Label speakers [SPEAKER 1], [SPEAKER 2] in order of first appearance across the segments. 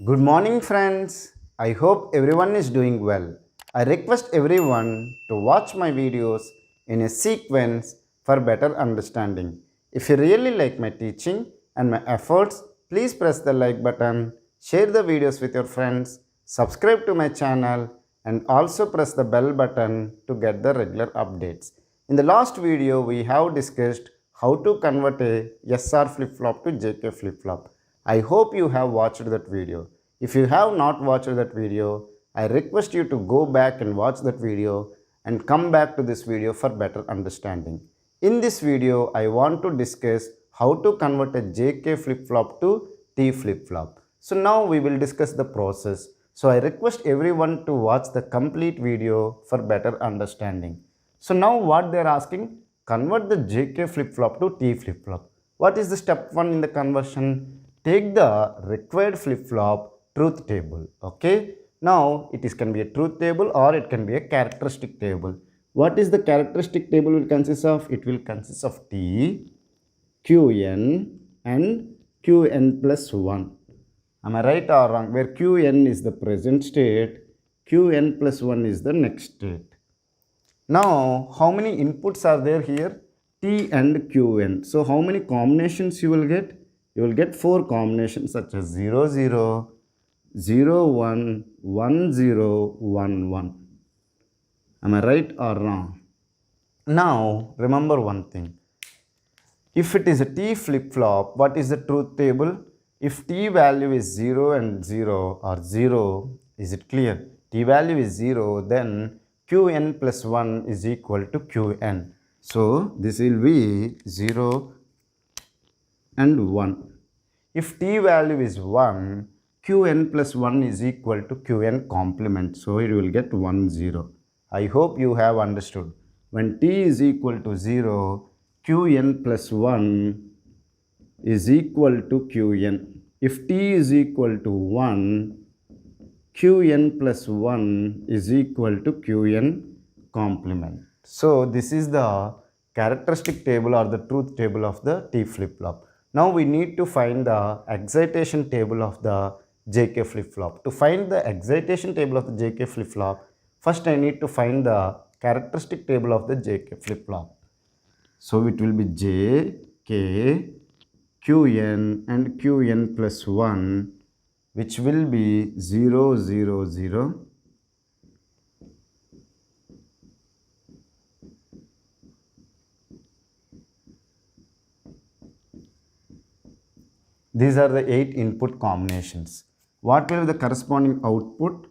[SPEAKER 1] Good morning, friends. I hope everyone is doing well. I request everyone to watch my videos in a sequence for better understanding. If you really like my teaching and my efforts, please press the like button, share the videos with your friends, subscribe to my channel, and also press the bell button to get the regular updates. In the last video, we have discussed how to convert a SR flip-flop to JK flip-flop. I hope you have watched that video. If you have not watched that video, I request you to go back and watch that video and come back to this video for better understanding. In this video, I want to discuss how to convert a JK flip-flop to T flip-flop. So now we will discuss the process. So I request everyone to watch the complete video for better understanding. So now what they are asking, convert the JK flip-flop to T flip-flop. What is the step 1 in the conversion? Take the required flip-flop truth table. Okay. Now it is can be a truth table or it can be a characteristic table. What is the characteristic table will consist of? It will consist of T, Qn and Qn plus 1. Am I right or wrong? Where Qn is the present state, Qn plus 1 is the next state. Now, how many inputs are there here? T and Qn. So, how many combinations you will get? You will get 4 combinations such as 0, 0, 0, 1, 1, 0, 1, 1. Am I right or wrong? Now, remember one thing. If it is a T flip-flop, what is the truth table? If T value is 0 and 0 or 0, is it clear? T value is 0, then Qn plus 1 is equal to Qn. So, this will be 0 and 1. If T value is 1, Qn plus 1 is equal to Qn complement. So, it will get 1, 0. I hope you have understood. When T is equal to 0, Qn plus 1 is equal to Qn. If T is equal to 1, Qn plus 1 is equal to Qn complement. So, this is the characteristic table or the truth table of the T flip-flop. Now, we need to find the excitation table of the JK flip-flop. To find the excitation table of the JK flip-flop, first I need to find the characteristic table of the JK flip-flop. So, it will be J, K, Qn and Qn plus 1, which will be 0, 0, 0. These are the 8 input combinations. What will be the corresponding output?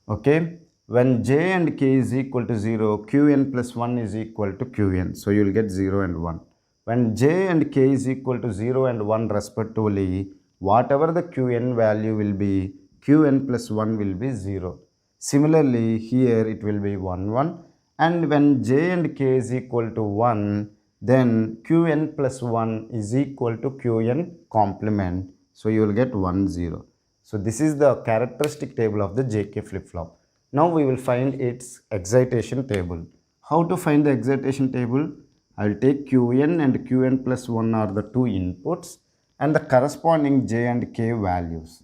[SPEAKER 1] Okay. When j and k is equal to 0, qn plus 1 is equal to qn. So, you will get 0 and 1. When j and k is equal to 0 and 1 respectively, whatever the qn value will be, qn plus 1 will be 0. Similarly, here it will be 1, 1. And when j and k is equal to 1, then qn plus 1 is equal to qn complement. So, you will get 1, 0. So, this is the characteristic table of the JK flip-flop. Now, we will find its excitation table. How to find the excitation table? I will take Qn and Qn plus 1 are the 2 inputs and the corresponding J and K values.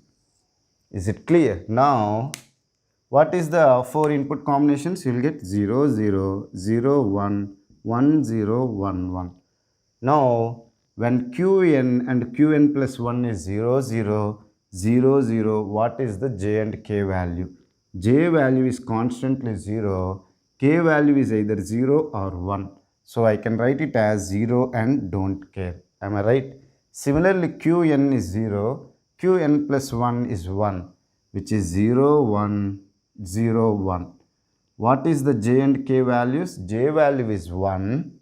[SPEAKER 1] Is it clear? Now, what is the 4 input combinations? You will get 0, 0, 0, 1, 1, 0, 1, 1. Now, when Qn and Qn plus 1 is 0, 0, 0, 0, what is the J and K value? J value is constantly 0, K value is either 0 or 1. So, I can write it as 0 and don't care. Am I right? Similarly, Qn is 0, Qn plus 1 is 1, which is 0, 1, 0, 1. What is the J and K values? J value is 1,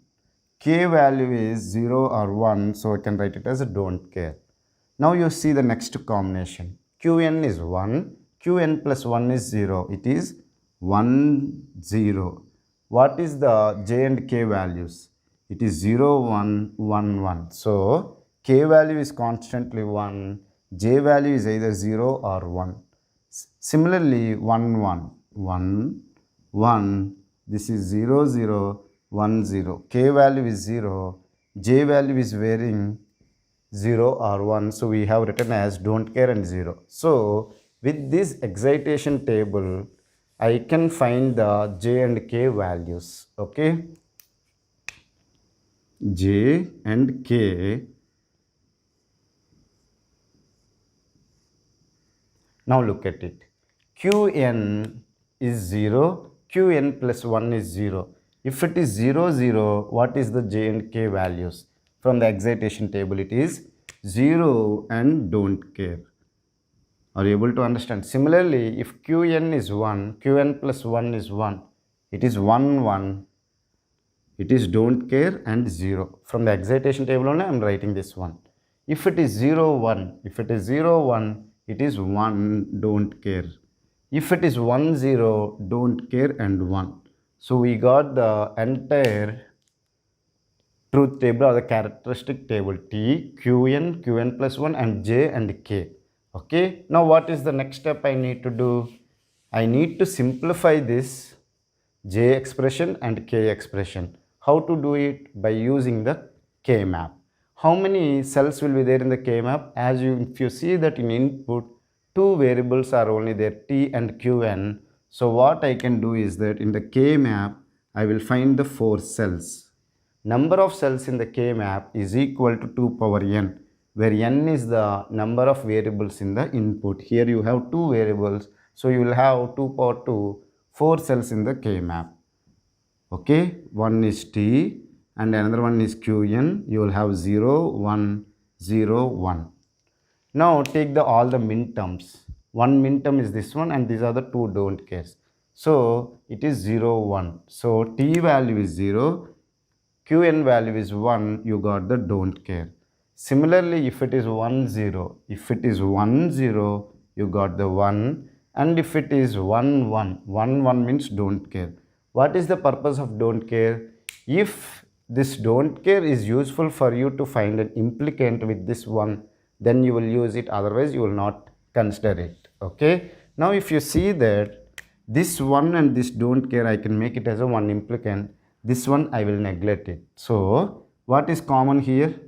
[SPEAKER 1] K value is 0 or 1, so I can write it as a don't care. Now you see the next combination. Qn is 1, Qn plus 1 is 0. It is 1, 0. What is the J and K values? It is 0, 1, 1, 1. So, K value is constantly 1, J value is either 0 or 1. Similarly, 1, 1, 1, 1, this is 0, 0, 1, 0. K value is 0, J value is varying 0 or 1. So we have written as don't care and 0. So with this excitation table, I can find the j and k values. Okay. J and k. Now look at it. Qn is 0. Qn plus 1 is 0. If it is 0, 0, what is the j and k values? From the excitation table, it is 0 and don't care. Are you able to understand? Similarly, if Qn is 1, Qn plus 1 is 1. It is 1, 1. It is don't care and 0. From the excitation table only, I am writing this one. If it is 0, 1, if it is 0, 1, it is 1, don't care. If it is 1, 0, don't care and 1. So we got the entire truth table or the characteristic table T, Qn, Qn plus 1 and J and K. Okay. Now what is the next step I need to do? I need to simplify this J expression and K expression. How to do it? By using the K map. How many cells will be there in the K map? If you see that in input, two variables are only there, T and Qn. So what I can do is that in the K map, I will find the 4 cells. Number of cells in the K map is equal to 2 power n, where n is the number of variables in the input. Here you have 2 variables, so you will have 2 power 2, 4 cells in the K map. Okay, one is T and another one is Qn. You will have 0, 1, 0, 1. Now take all the min terms. One min term is this one and these are the two don't cares. So it is 0, 1. So T value is 0. Qn value is 1, you got the don't care. Similarly, if it is 1, 0, if it is 1, 0, you got the 1. And if it is 1, 1, 1, 1 means don't care. What is the purpose of don't care? If this don't care is useful for you to find an implicant with this one, then you will use it, otherwise you will not consider it. Okay. Now if you see that this one and this don't care, I can make it as a one implicant. This one I will neglect it. So what is common here?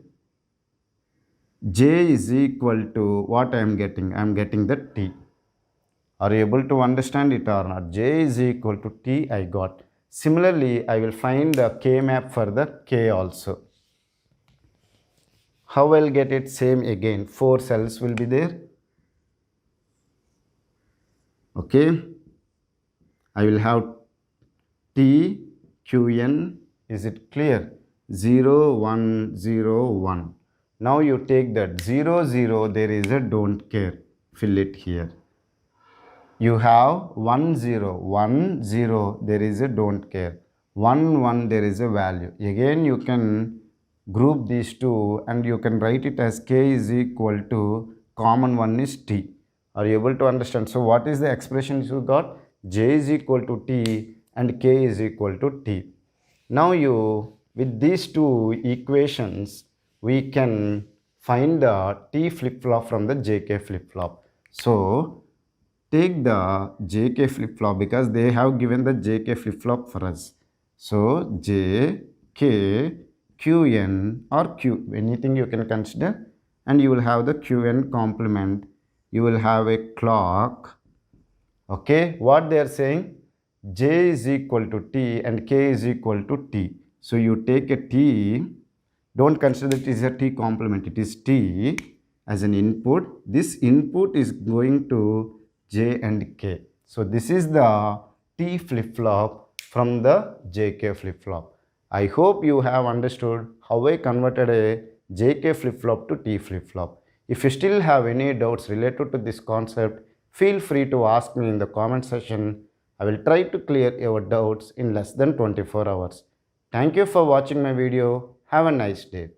[SPEAKER 1] J is equal to what I am getting? I am getting the T. Are you able to understand it or not? J is equal to T I got. Similarly, I will find the K map for the K also. How I will get it? Same again. 4 cells will be there. Okay. I will have T, Qn. Is it clear? 0, 1, 0, 1. Now you take that 0, 0. There is a don't care. Fill it here. You have 1, 0, 1, 0, there is a don't care. 1, 1, there is a value. Again, you can group these two and you can write it as K is equal to common one is T. Are you able to understand? So, what is the expression you got? J is equal to T and K is equal to T. Now, with these two equations, we can find the T flip-flop from the JK flip-flop. So, take the JK flip-flop because they have given the JK flip-flop for us. So, J, K, Qn or Q, anything you can consider, and you will have the Qn complement. You will have a clock. Okay, what they are saying? J is equal to T and K is equal to T. So, you take a T, don't consider it is a T complement, it is T as an input. This input is going to J and K. So this is the T flip-flop from the JK flip-flop. I hope you have understood how I converted a JK flip-flop to T flip-flop. If you still have any doubts related to this concept, feel free to ask me in the comment section. I will try to clear your doubts in less than 24 hours. Thank you for watching my video. Have a nice day.